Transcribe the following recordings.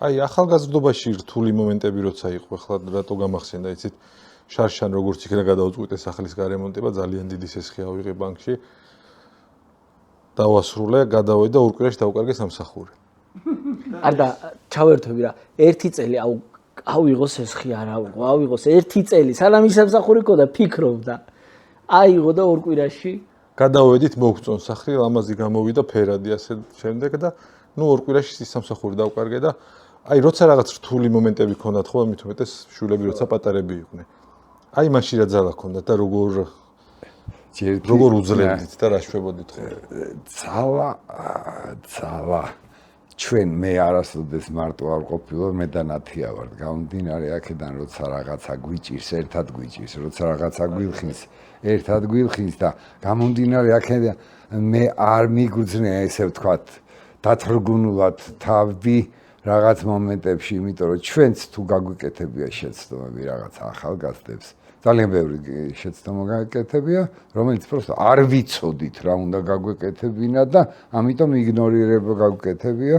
აი ახალგაზრდობაში რთული მომენტები როცა იყო, ახლა რატო გამახსენდა, იცით, შარშან როგორც იქნა გადაუწყვიტე სახლის გარემონტება, ძალიან დიდი სესხი ავიღე ბანკში. დავასრულე, გადავედი და ორ კვირაში დავკარგე სამსახური. არა, ჩავერთვები რა. ერთი წელი ავიღო სესხი არ ავიღოს ერთი წელი, სანამ ის სამსახური ყო და ფიქრობდა. აიღო და ორ კვირაში გადავედით მოგწონ სახლი, ლამაზი გამოვიდა, ფერადი ასე შემდეგ და ნუ ორ კვირაში ის სამსახური დავკარგე და აი როცა რაღაც რთული მომენტები ქონდათ ხო, მით უმეტეს შვილები როცა პატარები იყვნენ. აი მაშინ რა ძალა ქონდათ და როგორ უძლევდით და რა შვებოდით ხო? ძალა ჩვენ მე არასოდეს მარტო არ ყოფილვარ, მე და ნათია ვარ. გამომდინარე აქედან როცა რაღაცა გვიჭირს, ერთად გვიჭირს, როცა რაღაცა გვილხინს, ერთად გვილხინს და გამომდინარე აქედან მე არ მიგრძნია ესე ვთქვათ, დათრგუნულად თავი რაღაც მომენტებში, იმიტომ რომ ჩვენც თუ გაგვიკეთებია შეცდომები რაღაცა ახალგაზრდებს, ძალიან ბევრი შეცდომა გაგვიკეთებია, რომელიც პროსტო არ ვიცოდით რა უნდა გაგვეკეთებინა და ამიტომ იგნორირება გაგვიკეთებია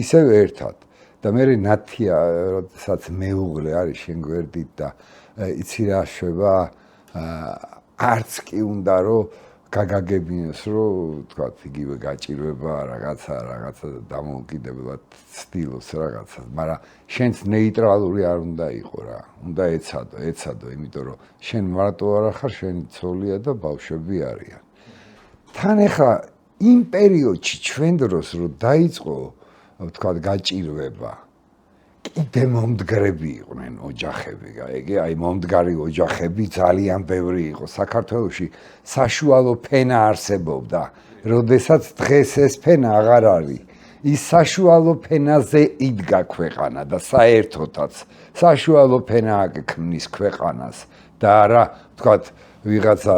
ისევ ერთად. და მე ნათია, როდესაც მეუღლე არის შენ გვერდით და იცი რა შვება, არც კი უნდა რომ გაგაგებინოს, რომ თქვათ იგივე გაჭირვება რაღაცა დამოუკიდებლად ცდილობს რაღაცა, მაგრამ შენც ნეიტრალური არ უნდა იყო რა. უნდა ეცადო, იმიტომ რომ შენ მარტო არ ხარ, შენი ცოლია და ბავშვები არიან. თან ახლა იმ პერიოდში ჩვენ დროს რომ დაიწყო, თქვათ გაჭირვება, კიდე მომდგრები იყვნენ ოჯახები, გაიგე? აი მომდგარი ოჯახები ძალიან ბევრი იყო. საქართველოში საშუალო ფენა არსებობდა, როდესაც დღეს ეს ფენა აღარ არის. ის საშუალო ფენაზე იდგა ქვეყანა და საერთოდაც საშუალო ფენა აკქმნის ქვეყანას და არა, თქვათ, ვიღაცა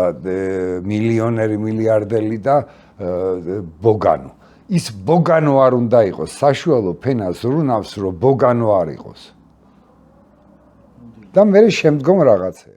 მილიონერი, მილიარდელი და ბოგანო. ის ბოგანო არ უნდა იყოს, საშუალო ფენას რუნავს, რომ ბოგანო არ იყოს. და მე შემდგომ რაღაცე